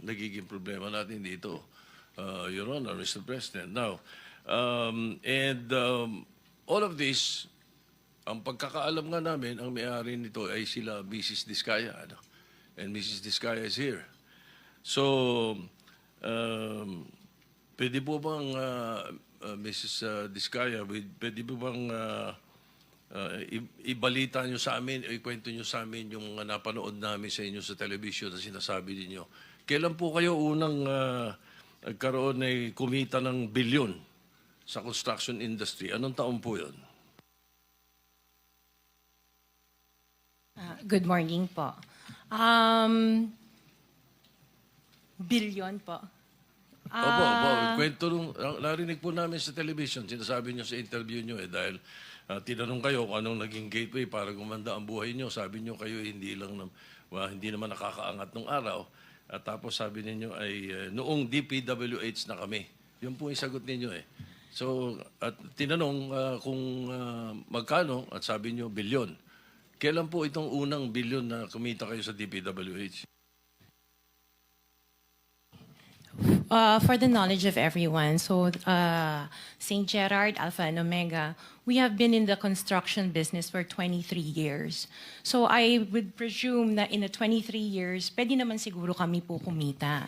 nagiging problema natin dito, Your Honor, Mr. President. Now, all of this, ang pagkakaalam nga namin, ang may-ari nito ay sila Mrs. Diskaya. Ano? And Mrs. Diskaya is here. So, pwede po bang, Mrs. Diskaya, pwede po bang ibalita nyo sa amin, ikwento nyo sa amin yung napanood namin sa inyo sa television na sinasabi ninyo. Kailan po kayo unang nagkaroon ay kumita ng bilyon sa construction industry? Anong taon po yun? Good morning po. Billion po. Opo, kwento nung, narinig po namin sa television, sinasabi nyo sa interview nyo dahil tinanong kayo kung anong naging gateway para gumanda ang buhay nyo. Sabi nyo kayo hindi naman nakakaangat nung araw. At tapos sabi ninyo ay noong DPWH na kami. Yun po yung sagot ninyo eh. So, at tinanong kung magkano at sabi nyo bilyon. Kailan po itong unang bilyon na kumita kayo sa DPWH? For the knowledge of everyone, so St. Gerard, Alpha and Omega, we have been in the construction business for 23 years. So I would presume na in the 23 years, pwede naman siguro kami po kumita.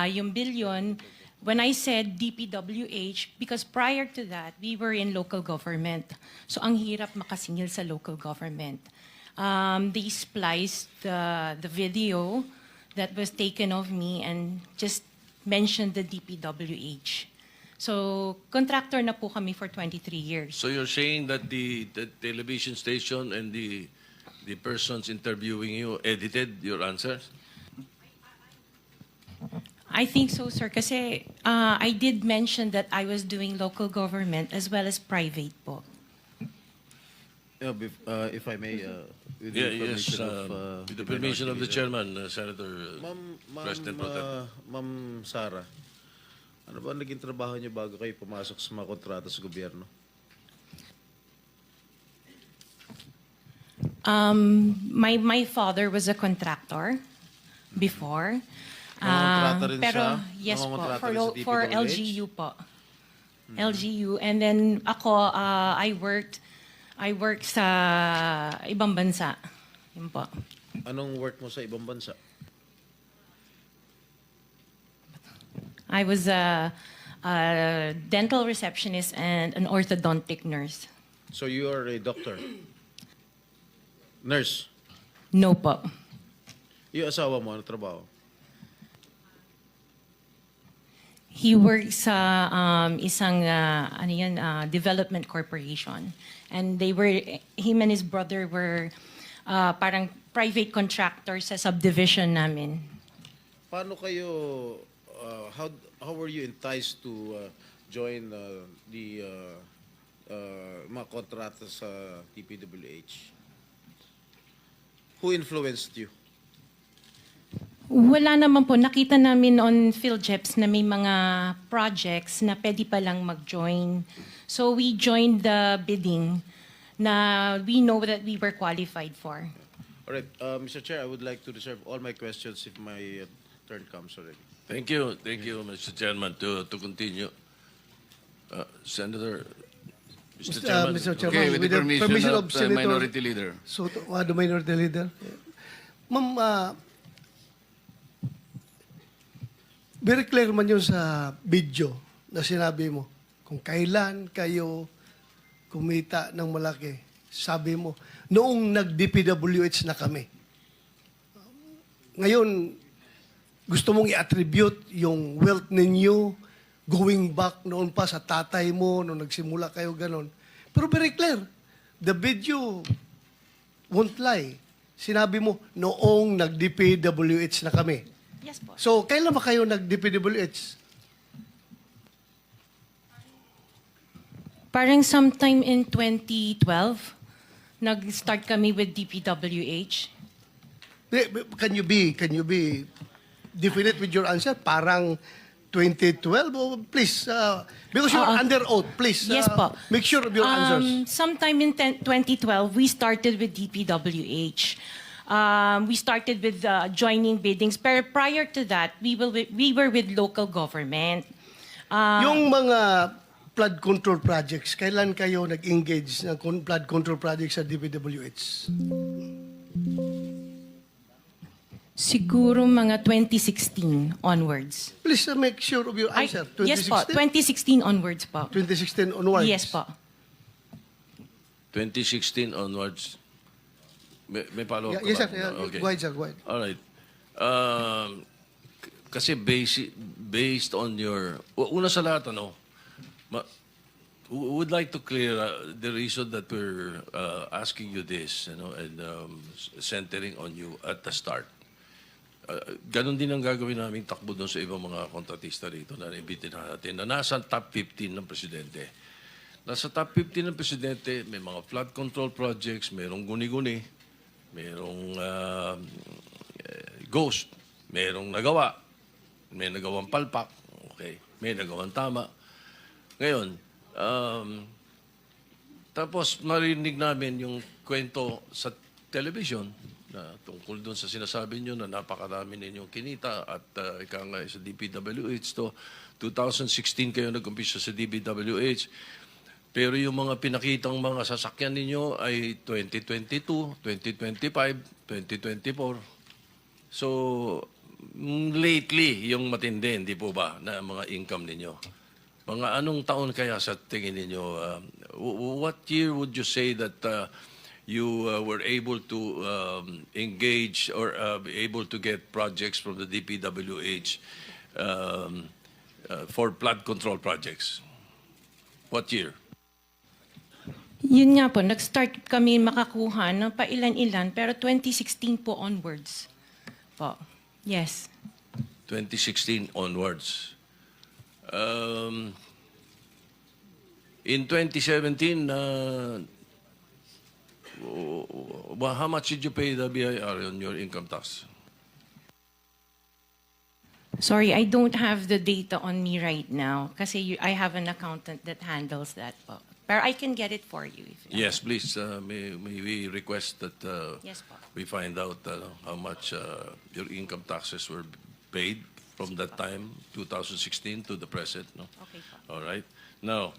Yung billion, when I said DPWH, because prior to that, we were in local government. So ang hirap makasingil sa local government. They spliced the video that was taken of me and just mentioned the DPWH. So, contractor na po kami for 23 years. So you're saying that the television station and the persons interviewing you edited your answers? I think so, sir, kasi I did mention that I was doing local government as well as private po. Yeah, if I may, with Yes, the permission of with the permission of the Minority chairman, Senator President Pro Tem. Ma'am Sara, ano ba naging trabaho niyo bago kayo pumasok sa mga kontrata sa gobyerno? My father was a contractor before. Nangongontrata rin Pero siya? yes po, Nangongontrata rin sa for DPWH? LGU po. LGU. And then ako, I worked sa ibang bansa. Yun po. Anong work mo sa ibang bansa? I was a dental receptionist and an orthodontic nurse. So you are a doctor? Nurse? No po. Yung asawa mo, ano trabaho? He works sa isang development corporation. And him and his brother were parang private contractors sa subdivision namin. Paano kayo, how were you enticed to join the mga kontrata sa DPWH? Who influenced you? Wala naman po. Nakita namin on PhilJeps na may mga projects na pwede palang mag-join. So we joined the bidding na we know that we were qualified for. All right, Mr. Chair, I would like to reserve all my questions if my turn comes already. Thank you, Mr. Chairman, to continue. Senator, Mr. Chairman. Mr. Chairman, Okay, with the permission of Senator Minority Leader. Soto, the Minority Leader. Ma'am, very clear man yun sa video na sinabi mo. Kung kailan kayo kumita ng malaki, sabi mo, noong nag-DPWH na kami. Ngayon, gusto mong i-attribute yung wealth ninyo going back noon pa sa tatay mo, noong nagsimula kayo ganon. Pero very clear, the video won't lie. Sinabi mo, noong nag-DPWH na kami. Yes po. So, kailan ba kayo nag-DPWH? Parang sometime in 2012, nag-start kami with DPWH. Can you be definite with your answer? Parang 2012? Oh, please, because you're under oath, please. Yes po. Make sure of your answers. Sometime in 2012, we started with DPWH. We started with joining biddings. Pero prior to that, we were with local government. Yung mga flood control projects, kailan kayo nag-engage ng flood control projects sa DPWH? Siguro mga 2016 onwards. Please make sure of your answer. Yes po, 2016 onwards po. 2016 onwards? Yes po. 2016 onwards. May follow-up Yeah, yes, ka sir. ba? Yeah, Okay. Go ahead, sir. Go ahead. All right. Kasi based on your... Una sa lahat, ano, would like to clear the reason that we're asking you this, you know, and centering on you at the start. Ganon din ang gagawin naming takbo doon sa ibang mga kontratista rito na naibitin natin na nasa top 15 ng presidente. Nasa top 15 ng presidente, may mga flood control projects, mayroong guni-guni, mayroong ghost, mayroong nagawa, may nagawang palpak, okay, may nagawang tama. Ngayon, tapos marinig namin yung kwento sa television na tungkol doon sa sinasabi nyo na napakarami ninyong kinita at ika nga sa DPWH to 2016 kayo nag-umpisa sa DPWH. Pero yung mga pinakitang mga sasakyan ninyo ay 2022, 2025, 2024. So, lately, yung matindi, hindi po ba, na mga income ninyo? Mga anong taon kaya sa tingin ninyo? What year would you say that you were able to engage or be able to get projects from the DPWH for flood control projects? What year? Yun nga po, nag-start kami makakuha ng pailan-ilan, pero 2016 po onwards. Po. Yes. 2016 onwards. In 2017, how much did you pay the BIR on your income tax? Sorry, I don't have the data on me right now kasi I have an accountant that handles that po. Pero I can get it for you. If Yes, please. May we request that Yes po. we find out how much your income taxes were paid from that time, 2016 to the present. No? Okay po. All right. Now,